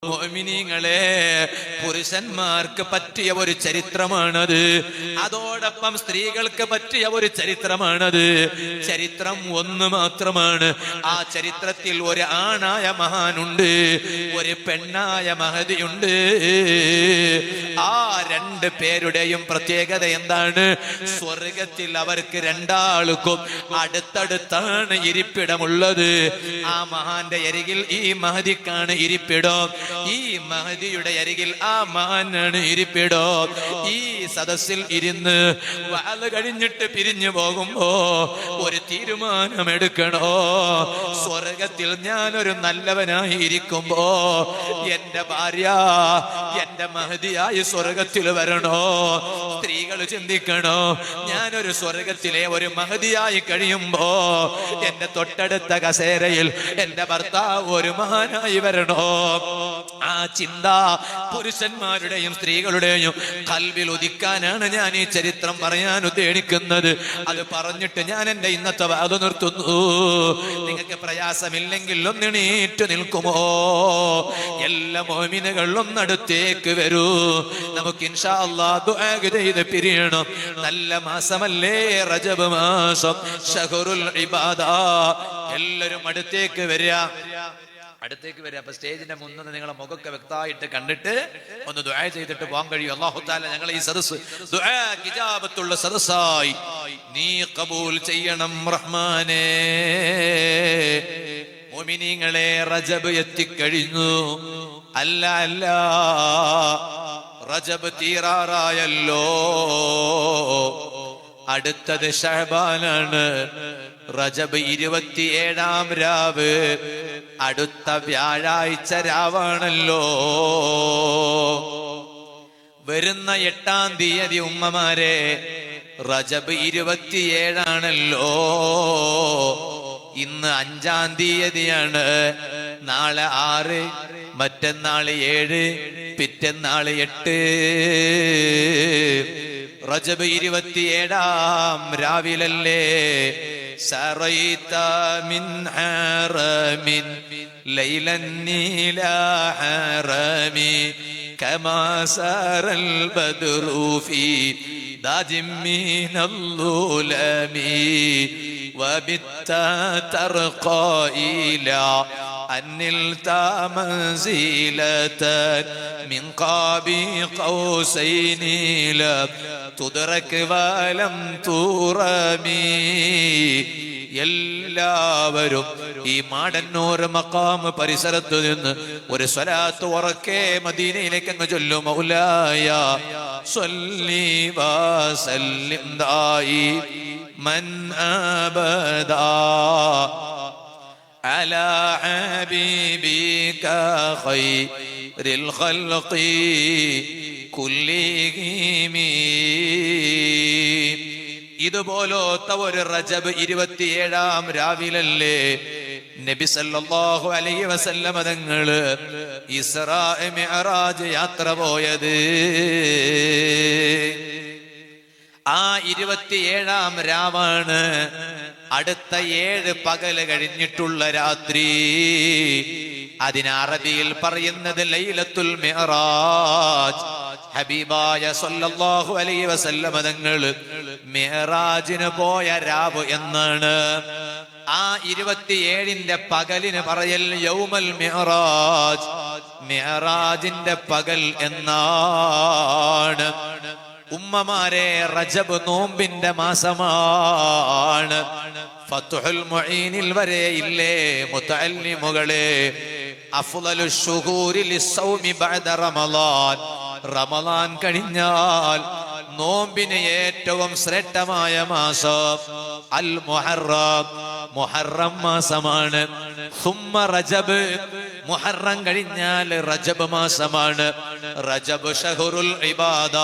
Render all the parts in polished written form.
മുഅ്മിനീങ്ങളെ, പുരുഷന്മാർക്ക് പറ്റിയ ഒരു ചരിത്രമാണത്. അതോടൊപ്പം സ്ത്രീകൾക്ക് പറ്റിയ ഒരു ചരിത്രമാണത്. ചരിത്രം ഒന്ന് മാത്രമാണ്. ആ ചരിത്രത്തിൽ ഒരു ആണായ മഹാനുണ്ട്, ഒരു പെണ്ണായ മഹദിയുണ്ട്. ആ രണ്ട് പേരുടെയും പ്രത്യേകത എന്താണ്? സ്വർഗത്തിൽ അവർക്ക് രണ്ടാൾക്കും അടുത്തടുത്താണ് ഇരിപ്പിടമുള്ളത്. ആ മഹാന്റെ അരികിൽ ഈ മഹദിക്കാണ് ഇരിപ്പിടം, ഈ മഹദിയുടെ അരികിൽ ആ മഹാനാണ് ഇരിപ്പിടം. ഈ സദസ്സിൽ ഇരുന്ന് വാല് കഴിഞ്ഞിട്ട് പിരിഞ്ഞു പോകുമ്പോ ഒരു തീരുമാനമെടുക്കണോ? സ്വർഗത്തിൽ ഞാനൊരു നല്ലവനായി ഇരിക്കുമ്പോ എന്റെ ഭാര്യ എന്റെ മഹദിയായി സ്വർഗത്തിൽ വരണോ? സ്ത്രീകൾ ചിന്തിക്കണോ, ഞാനൊരു സ്വർഗത്തിലെ ഒരു മഹദിയായി കഴിയുമ്പോ എന്റെ തൊട്ടടുത്ത കസേരയിൽ എന്റെ ഭർത്താവ് ഒരു മഹാനായി വരണോ? ആ ചിന്ത പുരുഷന്മാരുടെയും സ്ത്രീകളുടെയും ഖൽബിൽ ഉദിക്കാനാണ് ഞാൻ ഈ ചരിത്രം പറയാൻ ഉദ്ദേശിക്കുന്നത്. അത് പറഞ്ഞിട്ട് ഞാൻ എന്റെ ഇന്നത്തെ വാദം നിർത്തുന്നു. നിങ്ങൾക്ക് പ്രയാസമില്ലെങ്കിൽ ഒന്നെണീറ്റ് നിൽക്കുമോ? എല്ലാ മുഅ്മിനുകളും ഒന്നടുത്തേക്ക് വരൂ. നമുക്ക് ഇൻഷാ അല്ലാഹ് ദുആ ചെയ്ത് പിരിയണം. നല്ല മാസമല്ലേ റജബ് മാസം, ശഹറുൽ ഇബാദ. എല്ലാവരും അടുത്തേക്ക് വരിക, അടുത്തേക്ക് വരിക. അപ്പൊ സ്റ്റേജിന്റെ മുന്നിൽ നിങ്ങളെ മുഖമൊക്കെ വ്യക്തമായിട്ട് കണ്ടിട്ട് ഒന്ന് ദുആ ചെയ്തിട്ട് പോകാൻ കഴിയും. അല്ലാഹു തആല ഞങ്ങളെ ഈ സദസ്സ് ദുആ ഇജാബത്തുള്ള സദസ്സായി നീ കബൂൽ ചെയ്യണം റഹ്മാനേ. മുഅ്മിനീങ്ങളെ, റജബ് എത്തിക്കഴിഞ്ഞു. അല്ല റജബ് തീരാറായല്ലോ. അടുത്തത് ശഅബാനാണ്. റജബ് 27-ാം രാവ് അടുത്ത വ്യാഴാഴ്ച രാവാണല്ലോ. വരുന്ന 8-ാം തീയതി ഉമ്മമാരെ റജബ് 27ആണല്ലോ. ഇന്ന് 5-ാം തീയതിയാണ്. നാളെ 6, മറ്റന്നാള് 7, പിറ്റന്നാള് 8. റജബ് 27-ാം രാവിലല്ലേ സറൈത മിൻ ഹറമിൻ ലൈലൻ നീലാ ഹറമി കമാ സറൽ ബദ്റു ഫീ ദാജിം മിനൽ ളുലമി വബിത്ത തർഖാ ഇലാ أنلت منزلة من قاب قوسين لم تدرك ولم ترمي. എല്ലാവരും ഈ മാടന്നൂർ മഖാം പരിസരത്ത് നിന്ന് ഒരു സ്വലാത്ത് ഉറക്കെ മദീനയിലേക്ക് അങ്ങ് ചൊല്ലും. മൗലായ സ്വല്ലി വസല്ലിം ദായി മൻ അബദാ على حبيبك خير الخلق كلهم. ഇതുപോലത്തെ ഒരു റജബ് 27-ാം രാവിലല്ലേ നബി സല്ലല്ലാഹു അലൈഹി വസല്ലം തങ്ങള് ഇസ്റാ മിഅ്റാജ് യാത്ര പോയത്. ആ 27-ാം രാവാണ് അടുത്ത 7 പകല് കഴിഞ്ഞിട്ടുള്ള രാത്രി. അതിന് അറബിയിൽ പറയുന്നത് ലൈലത്തുൽ മിഅ്റാജ്. ഹബീബായ സല്ലല്ലാഹു അലൈഹി വസല്ലം തങ്ങൾ മിഅ്റാജിന് പോയ രാവ് എന്നാണ്. ആ 27ന്റെ പകലിന് പറയൽ യൗമൽ മിഅ്റാജ്, മിഅ്റാജിന്റെ പകൽ എന്നാണ്. ഉമ്മമാരെ, റജബ് നോമ്പിന്റെ മാസമാണ്. ഫത്ഹുൽ മുഈനിൽ വരെ ഇല്ലേ മുതഅല്ലിമുകളെ, അഫ്ളലു ശുഹൂരി ലിസ്സൗമി ബഅദ റമളാൻ. റമളാൻ കഴിഞ്ഞാൽ നോമ്പിന് ഏറ്റവും ശ്രേഷ്ഠമായ മാസം അൽ മുഹറം, മുഹറം മാസമാണ്. സുമ്മ റജബ്, മുഹറം കഴിഞ്ഞാൽ റജബ് മാസമാണ്. റജബ് ഷഹറുൽ ഇബാദ,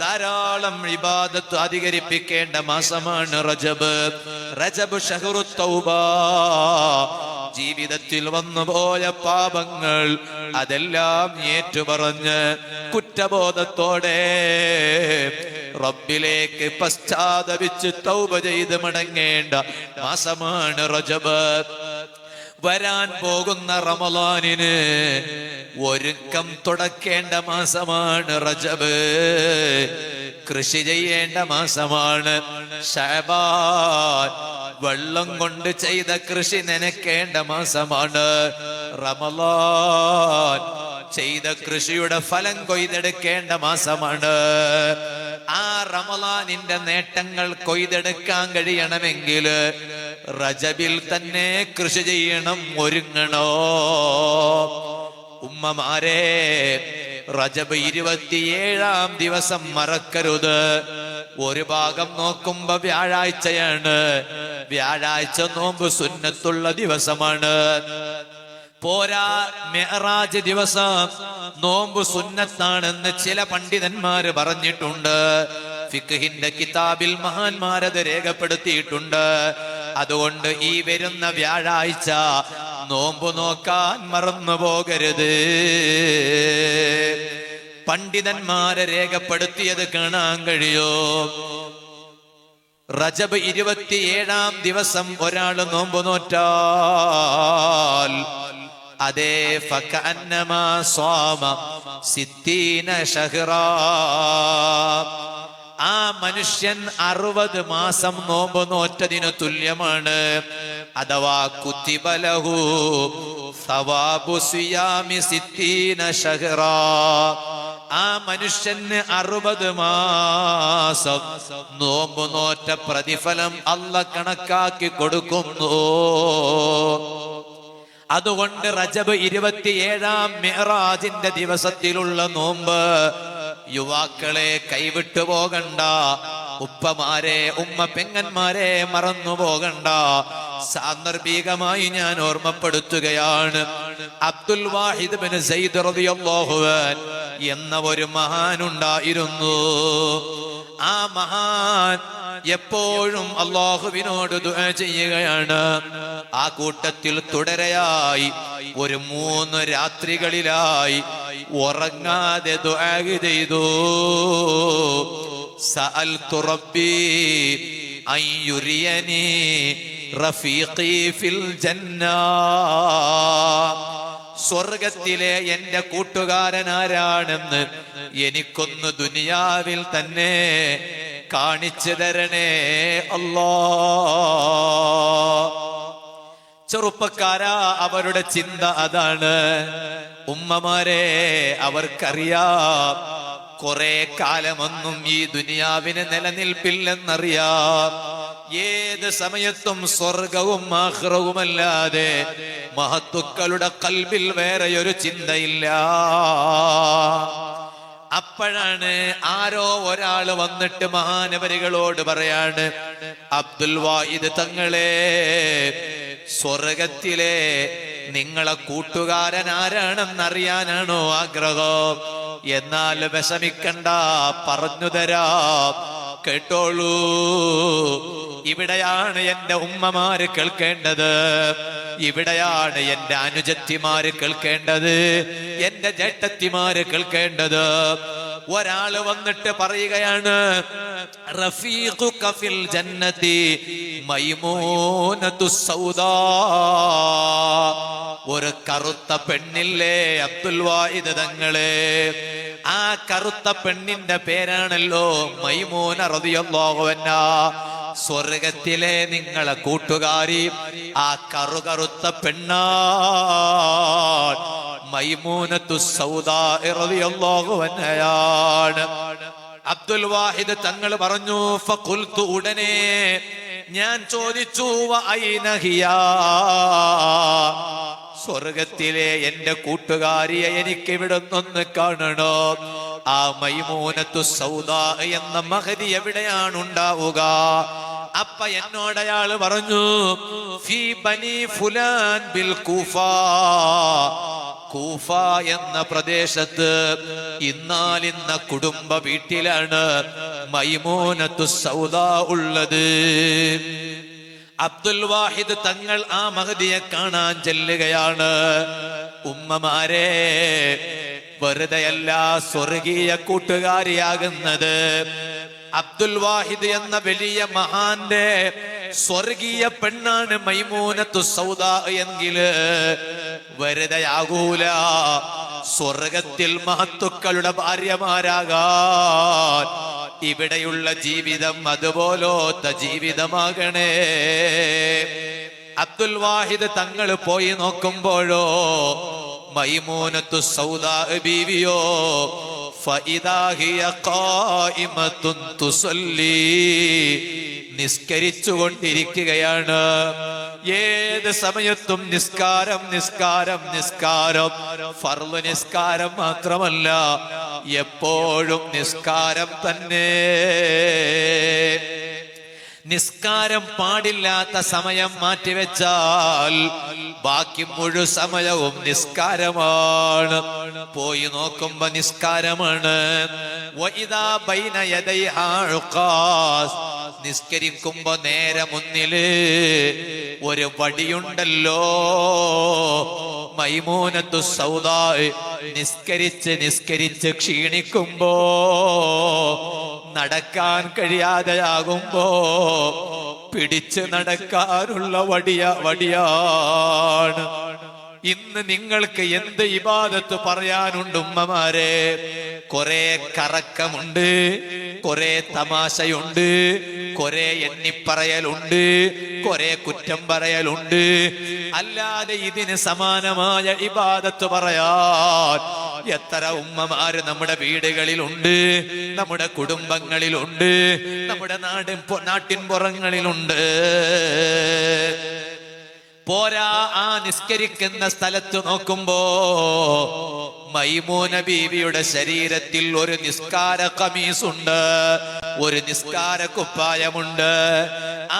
ധാരാളം ഇബാദത്ത് അധികരിപ്പിക്കേണ്ട മാസമാണ് റജബ്. റജബ് ഷഹറു തൗബ, ജീവിതത്തിൽ വന്നുപോയ പാപങ്ങൾ അതെല്ലാം ഏറ്റുപറഞ്ഞ് കുറ്റബോധത്തോടെ റബ്ബിലേക്ക് പശ്ചാത്തപിച്ച് തൗബ ചെയ്ത് മടങ്ങേണ്ട മാസമാണ് റജബ്. വരാൻ പോകുന്ന റമളാനിന് ഒരുക്കം തുടക്കേണ്ട മാസമാണ് റജബ്. കൃഷി ചെയ്യേണ്ട മാസമാണ് ശഅബാൻ. വെള്ളം കൊണ്ട് ചെയ്ത കൃഷി നനയ്ക്കേണ്ട മാസമാണ് റമളാൻ. ചെയ്ത കൃഷിയുടെ ഫലം കൊയ്തെടുക്കേണ്ട മാസമാണ്. ആ റമളാനിന്റെ നേട്ടങ്ങൾ കൊയ്തെടുക്കാൻ കഴിയണമെങ്കിൽ റജബിൽ തന്നെ കൃഷി ചെയ്യണം, ഒരുങ്ങണോ. ഉമ്മമാരെ, റജബ് 27-ാം ദിവസം മറക്കരുത്. ഒരു ഭാഗം നോക്കുമ്പോ വ്യാഴാഴ്ചയാണ്. വ്യാഴാഴ്ച നോമ്പ് സുന്നത്തുള്ള ദിവസമാണ്. പോരാ, മെഹറാജ് ദിവസം നോമ്പ് സുന്നത്താണെന്ന് ചില പണ്ഡിതന്മാര് പറഞ്ഞിട്ടുണ്ട്. ഫിഖ്ഹിന്റെ കിതാബിൽ മഹാന്മാരത് രേഖപ്പെടുത്തിയിട്ടുണ്ട്. അതുകൊണ്ട് ഈ വരുന്ന വ്യാഴാഴ്ച നോമ്പ് നോക്കാൻ മറന്നു പോകരുത്. പണ്ഡിതന്മാരെ രേഖപ്പെടുത്തിയത് കാണാൻ കഴിയോ? റജബ് 27-ാം ദിവസം ഒരാൾ നോമ്പ് നോറ്റാൽ അതേ ഫകഅന്നമാ സ്വാമ 60 ശഹ്റാ. ആ മനുഷ്യൻ 60 മാസം നോമ്പ് നോറ്റതിനു തുല്യമാണ്. അഥവാ കുതിബ ലഹു സവാബു സിയാമി 60 ശഹ്റാ. ആ മനുഷ്യന് 60 മാസം നോമ്പ് നോറ്റ പ്രതിഫലം അല്ലാഹ് കണക്കാക്കി കൊടുക്കുന്നു. അതുകൊണ്ട് റജബ് 27-ാം മിഅ്റാജിന്റെ ദിവസത്തിലുള്ള നോമ്പ് യുവാക്കളെ കൈവിട്ടു പോകണ്ട. ഉപ്പമാരെ, ഉമ്മ പെങ്ങന്മാരെ മറന്നു പോകണ്ട. സാന്ദർഭികമായി ഞാൻ ഓർമ്മപ്പെടുത്തുകയാണ്. അബ്ദുൽ വാഹിദ് ബിൻ സയ്യിദ് റളിയല്ലാഹു അൻഹു എന്ന ഒരു മഹാനുണ്ടായിരുന്നു. ആ മഹാൻ എപ്പോഴും അല്ലാഹുവിനോട് ദുആ ചെയ്യുകയാണ്. ആ കൂട്ടത്തിൽ തുടരെയായി ഒരു 3 രാത്രികളിലായി ഉറങ്ങാതെ ദുആ ചെയ്തു. സഅൽതു റബ്ബി അൻ യുരിയനി റഫീഖി ഫിൽ ജന്ന. സ്വർഗത്തിലെ എന്റെ കൂട്ടുകാരൻ ആരാണെന്ന് എനിക്കൊന്ന് ദുനിയാവിൽ തന്നെ കാണിച്ചു തരണേ അല്ലാ. ചെറുപ്പക്കാരാ, അവരുടെ ചിന്ത അതാണ്. ഉമ്മമാരെ, അവർക്കറിയാം കുറെ കാലമൊന്നും ഈ ദുനിയാവിന് നിലനിൽപ്പില്ലെന്നറിയാം. ഏത് സമയത്തും സ്വർഗവും ആഖിറവുമല്ലാതെ മഹത്തുക്കളുടെ ഖൽബിൽ വേറെയൊരു ചിന്തയില്ല. അപ്പോഴാണ് ആരോ ഒരാൾ വന്നിട്ട് മഹാനവരികളോട് പറയാണ്, അബ്ദുൽ വാഹിദ് തങ്ങളെ, സ്വർഗത്തിലെ നിങ്ങളെ കൂട്ടുകാരൻ ആരാണെന്നറിയാനാണോ ആഗ്രഹം? എന്നാൽ വിഷമിക്കണ്ട, പറഞ്ഞു തരാം, കേട്ടോളൂ. ഇവിടെയാണ് എന്റെ ഉമ്മമാര് കേൾക്കേണ്ടത്. ഇവിടെയാണ് എന്റെ അനുജത്തിമാര് കേൾക്കേണ്ടത്, എന്റെ ജേട്ടത്തിമാര് കേൾക്കേണ്ടത്. ഒരാള് വന്നിട്ട് പറയുകയാണ്, റഫീഖുക ഫിൽ ജന്നതി മൈമൂനതു സൗദാ. ഒരു കറുത്ത പെണ്ണില്ലേ അബ്ദുൽ വാഹിദ് തങ്ങളെ? ആ കറുത്ത പെണ്ണിന്റെ പേരാണല്ലോ മൈമൂന റളിയല്ലാഹു അൻഹാ. സ്വർഗത്തിലെ നിങ്ങളെ കൂട്ടുകാരി ആ കറുകറുത്ത പെണ്ണാൻ മൈമൂനത്തു സൗദാ റളിയല്ലാഹു അൻഹയാണ്. അബ്ദുൽ വാഹിദ് തങ്ങൾ പറഞ്ഞു, ഫഖുൽതു, ഉടനെ ഞാൻ ചോദിച്ചു, വഅൈന ഹിയാ, സ്വർഗത്തിലെ എന്റെ കൂട്ടുകാരിയെ എനിക്ക് ഇവിടുന്നൊന്ന് കാണണോ? ആ മൈമൂനത്തു സൗദാ എന്ന മഹദി എവിടെയാണ് ഉണ്ടാവുക? അപ്പ എന്നോട് അയാള് പറഞ്ഞു, ഫീ ബനി ഫുലാൻ ബിൽ കൂഫ. കൂഫ എന്ന പ്രദേശത്ത് ഇന്നാലിന്ന കുടുംബ വീട്ടിലാണ് മൈമൂനത്തു സൗദാ ഉള്ളത്. അബ്ദുൽ വാഹിദ് തങ്ങൾ ആ മഹദിയെ കാണാൻ ചെല്ലുകയാണ്. ഉമ്മമാരെ, വെറുതെയല്ല സ്വർഗീയ കൂട്ടുകാരിയാകുന്നത്. അബ്ദുൽ വാഹിദ് എന്ന വലിയ മഹാന്റെ സ്വർഗീയ പെണ്ണാണ് മൈമൂനത്തു സൗദാ എങ്കില് വെറുതെയാകൂല, സ്വർഗത്തിൽ മഹത്തുക്കളുടെ ഭാര്യമാരാകാൻ ഇവിടെയുള്ള ജീവിതം അതുപോലത്തെ ജീവിതമാകണേ. അബ്ദുൽ വാഹിദ് തങ്ങൾ പോയി നോക്കുമ്പോഴോ മൈമൂനത്തു സൗദാ ബീവിയോ ഫഇദാ ഹിയ ഖായിമത്തുൻ തുസല്ലി, നിസ്കരിച്ചുകൊണ്ടിരിക്കുകയാണ്. ഏത് സമയത്തും നിസ്കാരം നിസ്കാരം നിസ്കാരം. ഫർള് നിസ്കാരം മാത്രമല്ല, എപ്പോഴും നിസ്കാരം തന്നെ. നിസ്കാരം പാടില്ലാത്ത സമയം മാറ്റിവെച്ചാൽ ബാക്കി മുഴു സമയവും നിസ്കാരമാണ്. പോയി നോക്കുമ്പോ നിസ്കാരമാണ്. വഇദാ ബൈന യദൈഹാ ഉഖാസ്, നിസ്കരിക്കുമ്പോ നേരെ മുന്നില് ഒരു വടിയുണ്ടല്ലോ. മൈമൂനത്തു സൗദാ നിസ്കരിച്ച് നിസ്കരിച്ച് ക്ഷീണിക്കുമ്പോ, നടക്കാൻ കഴിയാതെയാകുമ്പോ പിടിച്ച് നടക്കാനുള്ള വടിയാണ്. ഇന്ന് നിങ്ങൾക്ക് എന്ത് ഇബാദത്ത് പറയാനുണ്ട് ഉമ്മമാരെ? കുറെ കറക്കമുണ്ട്, കുറെ തമാശയുണ്ട്, കുറെ എണ്ണിപ്പറയലുണ്ട്, കുറെ കുറ്റം പറയലുണ്ട്. അല്ലാതെ ഇതിന് സമാനമായ ഇബാദത്ത് പറയാൻ എത്ര ഉമ്മമാര് നമ്മുടെ വീടുകളിലുണ്ട്, നമ്മുടെ കുടുംബങ്ങളിലുണ്ട്, നമ്മുടെ നാട്ടിൻ പുറങ്ങളിലുണ്ട്. പോരാ, ആ നിസ്കരിക്കുന്ന സ്ഥലത്ത് നോക്കുമ്പോ മൈമൂന ബീവിയുടെ ശരീരത്തിൽ ഒരു നിസ്കാര ഖമീസുണ്ട്, ഒരു നിസ്കാര കുപ്പായമുണ്ട്.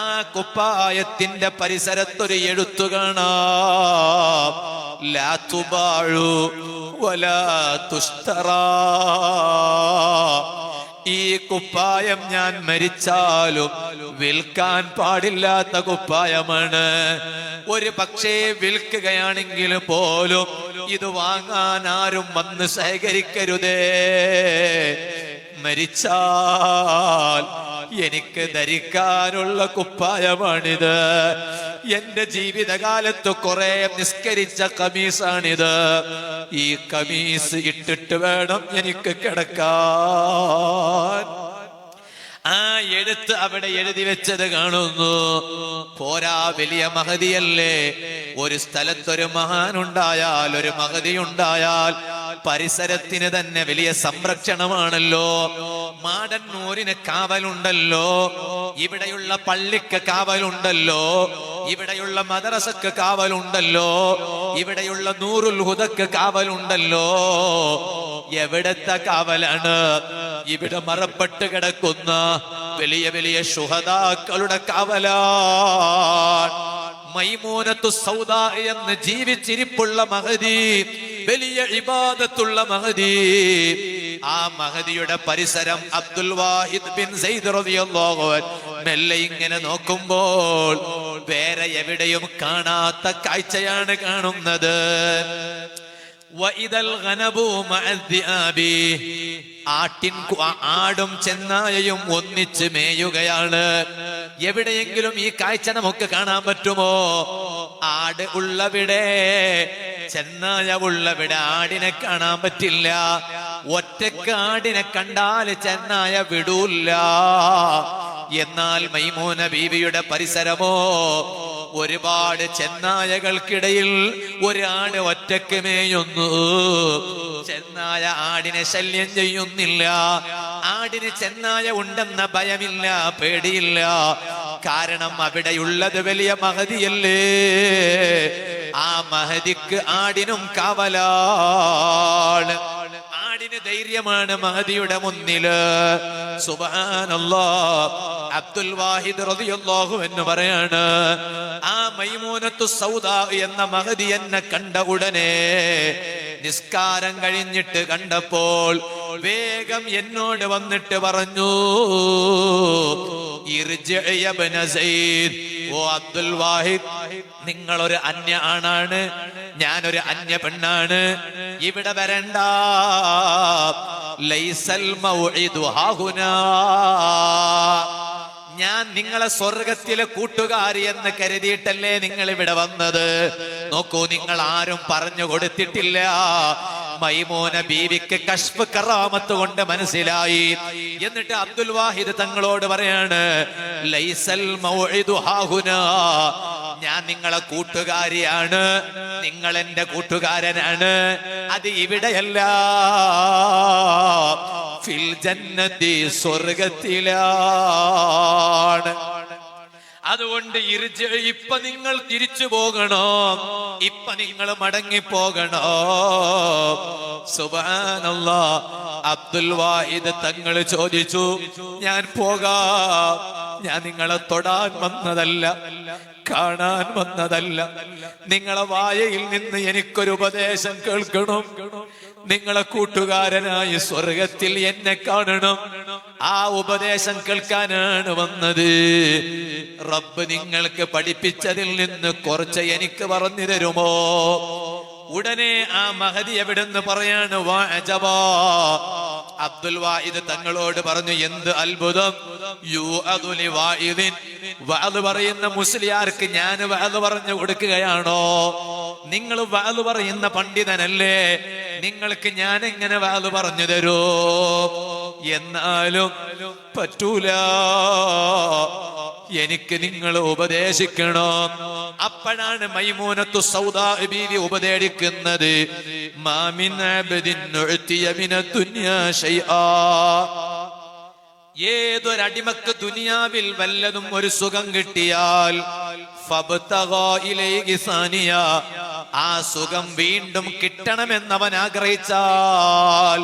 ആ കുപ്പായത്തിന്റെ പരിസരത്തൊരു എഴുത്തു കാണാം, ലാ തുബാഉ വലാ തുശ്തറാ. ഈ കുപ്പായം ഞാൻ മരിച്ചാലും വിൽക്കാൻ പാടില്ലാത്ത കുപ്പായമാണ്. ഒരു പക്ഷേ വിൽക്കുകയാണെങ്കിൽ പോലും ഇത് വാങ്ങാൻ ആരും വന്ന് സഹകരിക്കരുതേ. മരിച്ചാൽ എനിക്ക് ധരിക്കാനുള്ള കുപ്പായമാണിത്. എന്റെ ജീവിതകാലത്ത് കുറെ നിസ്കരിച്ച കമീസാണിത്. ഈ കമീസ് ഇട്ടിട്ട് വേണം എനിക്ക് കിടക്കാൻ. ആ എഴുത്ത് അവിടെ എഴുതി വെച്ചത് കാണുന്നു. പോരാ, വലിയ മഹദിയല്ലേ. ഒരു സ്ഥലത്തൊരു മഹാനുണ്ടായാൽ, ഒരു മഹദിയുണ്ടായാൽ പരിസരത്തിന് തന്നെ വലിയ സംരക്ഷണമാണല്ലോ. മാടന്നൂരിന് കാവലുണ്ടല്ലോ, ഇവിടെയുള്ള പള്ളിക്ക് കാവലുണ്ടല്ലോ, ഇവിടെയുള്ള മദ്രസക്ക് കാവലുണ്ടല്ലോ, ഇവിടെയുള്ള നൂറുൽ ഹുദക്ക് കാവലുണ്ടല്ലോ. എവിടത്തെ കാവലാണ്? ഇവിടെ മറപ്പെട്ട് കിടക്കുന്ന വലിയ വലിയ ശുഹദാക്കളുടെ കാവലാണ്. മൈമൂനത്തു സൗദാ എന്ന് ജീവിച്ചിരിപ്പുള്ള മഹദി, വലിയ ഇബാദത്തുള്ള മഹദി. ആ മഹദിയുടെ പരിസരം അബ്ദുൽ വാഹിദ് ബിൻ സയ്യിദ് റളിയല്ലാഹു അൻഹു മെല്ലെ ഇങ്ങനെ നോക്കുമ്പോൾ വേറെ എവിടെയും കാണാത്ത കാഴ്ചയാണ് കാണുന്നത്. വഇദൽ ഗനബു മഅദ്ദിആബി, ആടും ചെന്നായയും ഒന്നിച്ച് മേയുകയാണ്. എവിടെയെങ്കിലും ഈ കാഴ്ച നമുക്ക് കാണാൻ പറ്റുമോ? ആട് ഉള്ളവിടെ, ചെന്നായ ഉള്ളവിടെ ആടിനെ കാണാൻ പറ്റില്ല. ഒറ്റക്ക് ആടിനെ കണ്ടാൽ ചെന്നായ വിടൂല്ല. എന്നാൽ മൈമൂന ബീവിയുടെ പരിസരമോ ഒരുപാട് ചെന്നായകൾക്കിടയിൽ ഒരാട് ഒറ്റക്ക് മേയുന്നു. ചെന്നായ ആടിനെ ശല്യം ചെയ്യുന്നില്ല. ആടിന് ചെന്നായ ഉണ്ടെന്ന ഭയമില്ല, പേടിയില്ല. കാരണം അവിടെയുള്ളത് വലിയ മഹദിയല്ലേ. ആ മഹദിക്ക് ആടിനും കാവലാണ്. ആടിന് ധൈര്യമാണ് മഹദിയുടെ മുന്നില്. സുബ്ഹാനല്ലാഹ്. അബ്ദുൽ വാഹിദ് റളിയല്ലാഹു അൻഹു പറയാണ്, ആ മൈമൂനത്തു സൗദാ എന്ന മഹദി എന്നെ കണ്ട ഉടനെ, നിസ്കാരം കഴിഞ്ഞിട്ട് കണ്ടപ്പോൾ വേഗം എന്നോട് വന്നിട്ട് പറഞ്ഞു, ഇർജിഅ ഇബ്ന സയ്യിദ്, ഓ അബ്ദുൽ വാഹിദ്, നിങ്ങളൊരു അന്യ ആണാണ്, ഞാനൊരു അന്യ പെണ്ണാണ്, ഇവിടെ വരണ്ട. ലൈസൽ മൗഇദു ഹാഹുനാ, ഞാൻ നിങ്ങളെ സ്വർഗത്തിലെ കൂട്ടുകാരി എന്ന് കരുതിയിട്ടല്ലേ നിങ്ങൾ ഇവിടെ വന്നത്? നോക്കൂ, നിങ്ങൾ ആരും പറഞ്ഞു കൊടുത്തിട്ടില്ല. മൈമൂന ബീവിക്ക് കശ്ഫ് കറാമത്ത് കൊണ്ട് മനസ്സിലായി. എന്നിട്ട് അബ്ദുൽ വാഹിദ് തങ്ങളോട് പറയാണ്, ലൈസൽ മൗഇദു ഹാഹുനാ, ഞാൻ നിങ്ങളെ കൂട്ടുകാരിയാണ്, നിങ്ങൾ എന്റെ കൂട്ടുകാരനാണ്, അത് ഇവിടെയല്ല, ഫിൽ ജന്നതി, സ്വർഗത്തിലാണ്. അതുകൊണ്ട് ഇപ്പൊ നിങ്ങൾ തിരിച്ചു പോകണോ, ഇപ്പൊ നിങ്ങൾ മടങ്ങിപ്പോകണോ? സുബ്ഹാനല്ലാഹ്. അബ്ദുൽ വാഹിദ് തങ്ങൾ ചോദിച്ചു, ഞാൻ പോകാം, ഞാൻ നിങ്ങളെ തൊടാൻ വന്നതല്ല, കാണാൻ വന്നതല്ല. നിങ്ങളെ വായയിൽ നിന്ന് എനിക്കൊരു ഉപദേശം കേൾക്കണം. നിങ്ങളെ കൂട്ടുകാരനായി സ്വർഗത്തിൽ എന്നെ കാണണം. ആ ഉപദേശം കേൾക്കാനാണ് വന്നത്. റബ്ബ് നിങ്ങൾക്ക് പഠിപ്പിച്ചതിൽ നിന്ന് കുറച്ച് എനിക്ക് പറഞ്ഞു തരുമോ? ഉടനെ ആ മഹദി എവിടെന്ന് പറയാണ്, വഅജബാ. അബ്ദുൽ വാഹിദ് തങ്ങളോട് പറഞ്ഞു, എന്ത് അത്ഭുതം! യുഅദു ലിവാഇദിൻ, വഅദ് പറയുന്ന മുസ്ലിയാർക്ക് ഞാൻ വഅദ് പറഞ്ഞു കൊടുക്കുകയാണോ? നിങ്ങൾ വഅദ് പറയുന്ന പണ്ഡിതനല്ലേ, നിങ്ങൾക്ക് ഞാൻ എങ്ങനെ വഅദ് പറഞ്ഞു തരൂ? എന്നാലും പറ്റൂല, എനിക്ക് നിങ്ങൾ ഉപദേശിക്കണം. അപ്പോഴാണ് മൈമൂനത്തു സൗദാ ബീവി ഉപദേശിക്കുന്നത്, മാ മിൻ അബ്ദിൻ ഉഅ്തിയ മിനദ് ദുനിയാ ശൈആ, ഏതൊരടിമക്ക് ദുനിയാവിൽ വല്ലതും ഒരു സുഖം കിട്ടിയാൽ, ഫബ്തഗാ ഇലൈഹി സാനിയ, ആ സുഖം വീണ്ടും കിട്ടണമെന്നവൻ ആഗ്രഹിച്ചാൽ,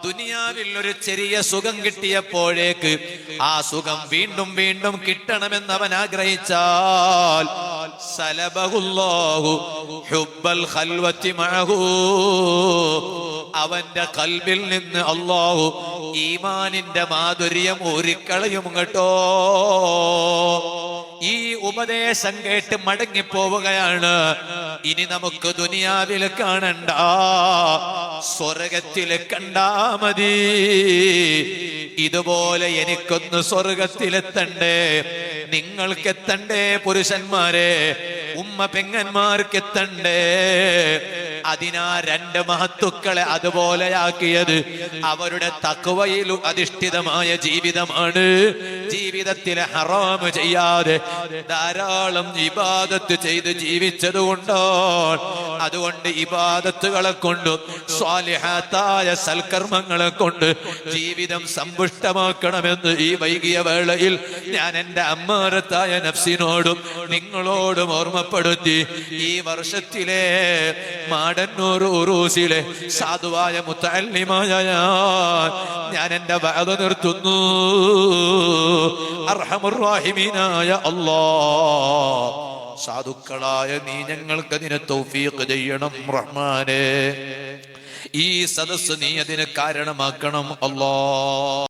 ദുനിയാവിൽ ഒരു ചെറിയ സുഖം കിട്ടിയപ്പോഴേക്ക് ആ സുഖം വീണ്ടും വീണ്ടും കിട്ടണമെന്നവൻ ആഗ്രഹിച്ചാൽ, സലബഹുല്ലാഹു ഹുബ്ബൽ ഖൽവത്തി മഅഹു, അവന്റെ ഖൽബിൽ നിന്ന് അല്ലാഹു ഈമാനിന്റെ മാധുര്യം ഊരിക്കളയും കേട്ടോ. ഈ ഉപദേശം കേട്ട് മടങ്ങിപ്പോവുകയാണ്. ഇനി നമുക്ക് ദുനിയാവിൽ കാണണ്ട, സ്വർഗത്തിൽ കണ്ടാ മതി. ഇതുപോലെ എനിക്കൊന്ന് സ്വർഗത്തിലെത്തണ്ടേ, നിങ്ങൾക്കെത്തണ്ടേ പുരുഷന്മാരെ, ഉമ്മ പെങ്ങന്മാർക്ക് എത്തണ്ടേ. അതിനാ രണ്ട് മഹത്തുക്കളെ അതുപോലെയാക്കിയത് അവരുടെ തഖ്വയിൽ അധിഷ്ഠിതമായ ജീവിതമാണ്. ജീവിതത്തിലെ ഹറാമ് ചെയ്യാതെ ധാരാളം ഇബാദത്ത് ചെയ്ത് ജീവിച്ചതുകൊണ്ടോ, അതുകൊണ്ട് ഇബാദത്തുകളെ കൊണ്ടും സ്വാലിഹാത്തായ സൽക്കർമ്മങ്ങളെ കൊണ്ട് ജീവിതം സമ്പുഷ്ടമാക്കണമെന്ന് ഈ വൈകിയ വേളയിൽ ഞാൻ എൻ്റെ അമ്മാരത്തായ നഫ്സിനോടും നിങ്ങളോടും ഓർമ്മപ്പെടുത്തി. ഈ വർഷത്തിലെ മാടന്നൂർ ഉറൂസിലെ സാധുവായ മുത്തഅല്ലിമായ ഞാൻ എൻ്റെ വഅദ് നിർത്തുന്നു. അർഹമുർ റഹീമീനായ അല്ലാഹ്, സാധുക്കളായ നീ ഞങ്ങൾക്ക് അതിനെ തൗഫീഖ് ചെയ്യണം റഹ്മാനേ. ഈ സദസ്സ് നീ അതിന് കാരണമാക്കണം അല്ലാഹ്.